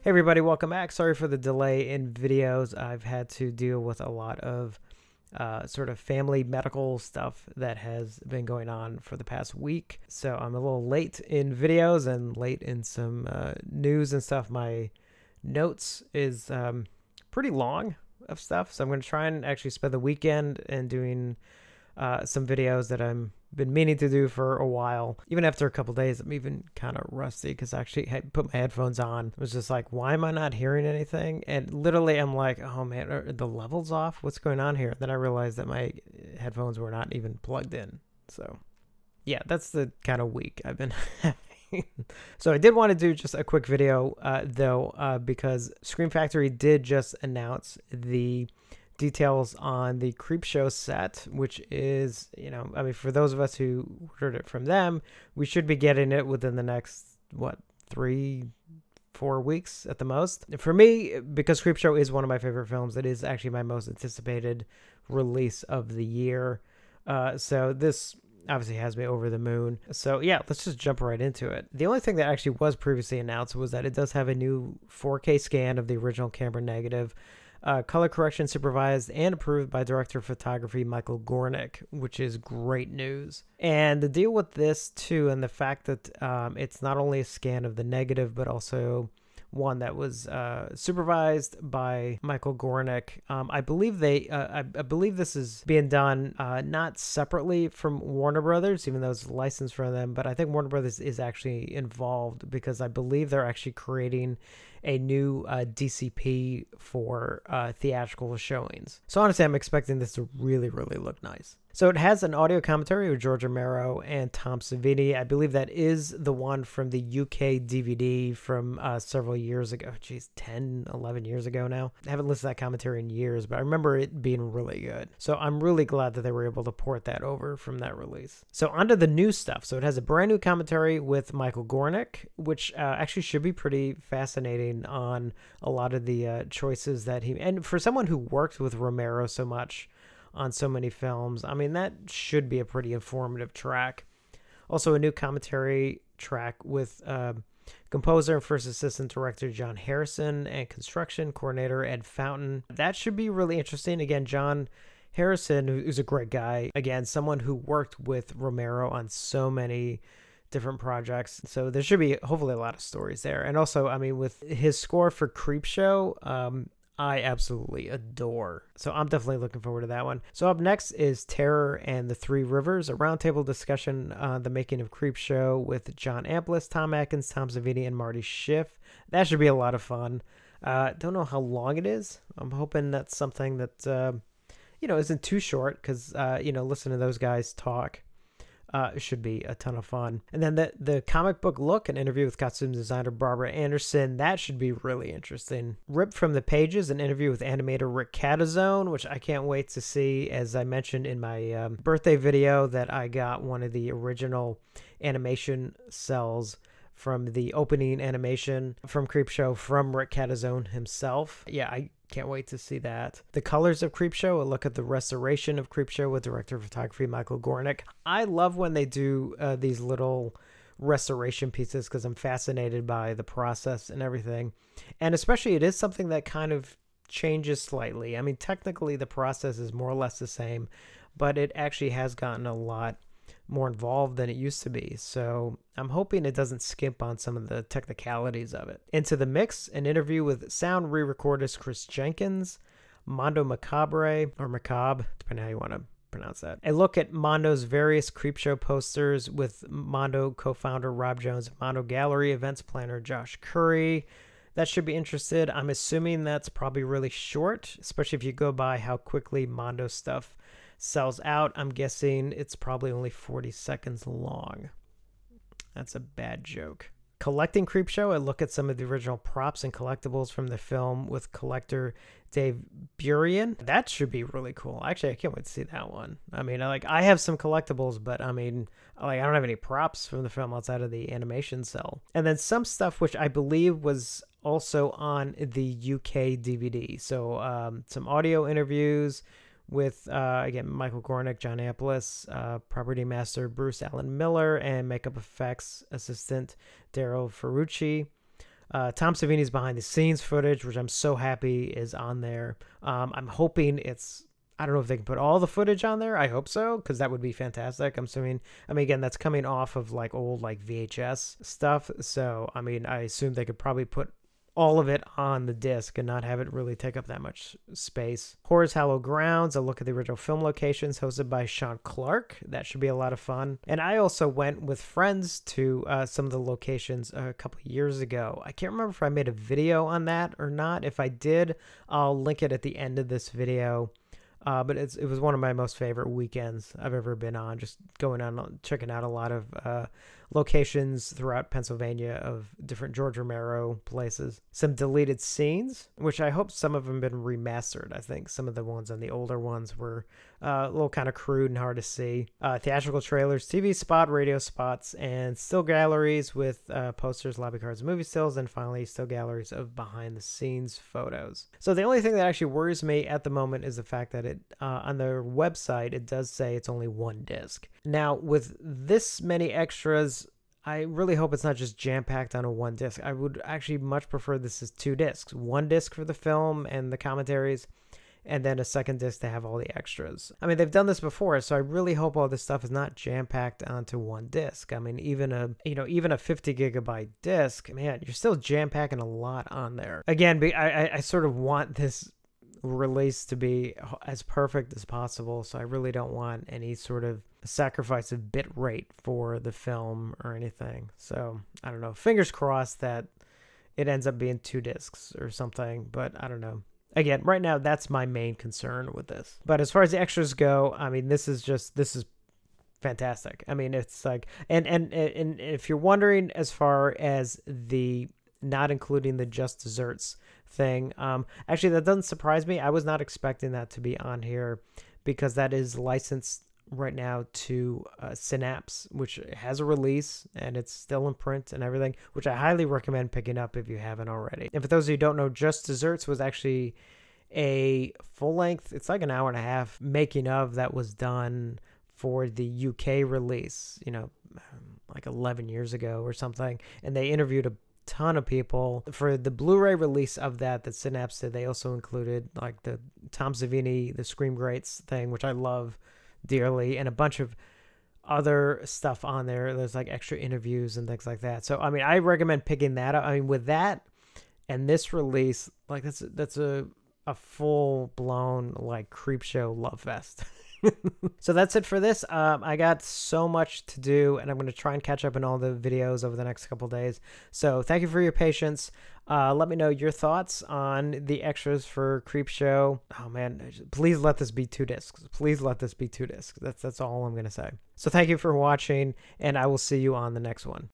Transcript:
Hey everybody, welcome back. Sorry for the delay in videos. I've had to deal with a lot of sort of family medical stuff that has been going on for the past week. So I'm a little late in videos and late in some news and stuff. My notes is pretty long of stuff. So I'm going to try and actually spend the weekend and doing some videos that I'm been meaning to do for a while. Even after a couple days, I'm even kind of rusty because I actually had put my headphones on. I was just like, why am I not hearing anything? And literally I'm like, oh man, are the levels off? What's going on here? And then I realized that my headphones were not even plugged in. So yeah, that's the kind of week I've been having. So I did want to do just a quick video though, because Scream Factory did just announce the details on the Creepshow set, which is, I mean, for those of us who ordered it from them, we should be getting it within the next, 3-4 weeks at the most. For me, because Creepshow is one of my favorite films, it is actually my most anticipated release of the year. So this obviously has me over the moon. So yeah, let's just jump right into it. The only thing that actually was previously announced was that it does have a new 4K scan of the original camera negative, color correction supervised and approved by director of photography Michael Gornick, which is great news. And the deal with this too, and the fact that it's not only a scan of the negative, but also one that was supervised by Michael Gornick. I believe I believe this is being done not separately from Warner Brothers, even though it's licensed from them, but I think Warner Brothers is actually involved because I believe they're actually creating a new DCP for theatrical showings. So honestly, I'm expecting this to really, really look nice. So it has an audio commentary with George Romero and Tom Savini. I believe that is the one from the UK DVD from several years ago. Geez, 10, 11 years ago now. I haven't listened to that commentary in years, but I remember it being really good. So I'm really glad that they were able to port that over from that release. So onto the new stuff. So it has a brand new commentary with Michael Gornick, which actually should be pretty fascinating on a lot of the choices that he... And for someone who worked with Romero so much on so many films, I mean, that should be a pretty informative track. Also, a new commentary track with composer and first assistant director John Harrison and construction coordinator Ed Fountain. That should be really interesting. Again, John Harrison, who's a great guy. Again, someone who worked with Romero on so many different projects. So there should be hopefully a lot of stories there. And also, I mean, with his score for Creepshow, I absolutely adore. So I'm definitely looking forward to that one. So up next is Terror and the Three Rivers, a roundtable discussion on the making of Creepshow with John Amplas, Tom Atkins, Tom Savini, and Marty Schiff. That should be a lot of fun. Don't know how long it is. I'm hoping that's something that, isn't too short because, listening to those guys talk should be a ton of fun. And then the comic book look, an interview with costume designer Barbara Anderson, that should be really interesting. Ripped from the pages, an interview with animator Rick Catazone, which I can't wait to see. As I mentioned in my birthday video, that I got one of the original animation cells from the opening animation from Creepshow from Rick Catazone himself. Yeah, I can't wait to see that. The colors of Creepshow, a look at the restoration of Creepshow with director of photography Michael Gornick. I love when they do these little restoration pieces because I'm fascinated by the process and everything. And especially it is something that kind of changes slightly. I mean, technically the process is more or less the same, but it actually has gotten a lot more involved than it used to be. So I'm hoping it doesn't skimp on some of the technicalities of it. Into the mix, an interview with sound re-recordist Chris Jenkins, Mondo Macabre, or Macabre, depending on how you want to pronounce that. A look at Mondo's various Creepshow posters with Mondo co-founder Rob Jones, Mondo Gallery events planner Josh Curry. That should be interesting. I'm assuming that's probably really short, especially if you go by how quickly Mondo stuff sells out. I'm guessing it's probably only 40 seconds long. That's a bad joke. Collecting Creepshow, a look at some of the original props and collectibles from the film with collector Dave Burian. That should be really cool. Actually, I can't wait to see that one. I mean, I have some collectibles, but I mean, I don't have any props from the film outside of the animation cell. And then some stuff which I believe was also on the UK DVD. So some audio interviews with, again, Michael Gornick, John Amplas, property master Bruce Allen Miller, and makeup effects assistant Daryl Ferrucci. Tom Savini's behind the scenes footage, which I'm so happy is on there. I'm hoping I don't know if they can put all the footage on there. I hope so, because that would be fantastic. I'm assuming, again, that's coming off of like old like VHS stuff. So, I assume they could probably put all of it on the disc and not have it really take up that much space. Horror's Hallowed Grounds, a look at the original film locations, hosted by Sean Clark. That should be a lot of fun. And I also went with friends to some of the locations a couple years ago. I can't remember if I made a video on that or not. If I did, I'll link it at the end of this video. But it was one of my most favorite weekends I've ever been on, just going on, checking out a lot of locations throughout Pennsylvania of different George Romero places. Some deleted scenes, which I hope some of them have been remastered. I think some of the ones on the older ones were a little kind of crude and hard to see. Theatrical trailers, TV spot, radio spots, and still galleries with posters, lobby cards, movie stills, and finally still galleries of behind the scenes photos. So the only thing that actually worries me at the moment is the fact that on their website, it does say it's only one disc. Now, with this many extras, I really hope it's not just jam-packed on a one disc. I would actually much prefer this as two discs. One disc for the film and the commentaries, and then a second disc to have all the extras. They've done this before, so I really hope all this stuff is not jam-packed onto one disc. Even a 50 gigabyte disc, man, you're still jam-packing a lot on there. Again, I sort of want this release to be as perfect as possible, so I really don't want any sort of sacrifice of bit rate for the film or anything. So I don't know, fingers crossed that it ends up being two discs or something, but I don't know. Again, right now that's my main concern with this. But as far as the extras go, this is fantastic. It's like, and if you're wondering, as far as the not including the Just Desserts thing, actually that doesn't surprise me. I was not expecting that to be on here, because that is licensed right now to Synapse, which has a release and it's still in print and everything, which I highly recommend picking up if you haven't already. And for those of you who don't know, Just Desserts was actually a full length, it's like an hour and a half making of that was done for the UK release, like 11 years ago or something. And they interviewed a ton of people for the Blu-ray release of that Synapse did. They also included like the Tom Savini, the Scream Greats thing, which I love dearly, and a bunch of other stuff on there. There's like extra interviews and things like that. So I recommend picking that up. With that and this release, like that's a full blown like Creepshow love fest. So that's it for this. I got so much to do, and I'm going to try and catch up on all the videos over the next couple days. So thank you for your patience. Let me know your thoughts on the extras for Creepshow. Oh man, please let this be two discs. Please let this be two discs. That's all I'm going to say. So thank you for watching, and I will see you on the next one.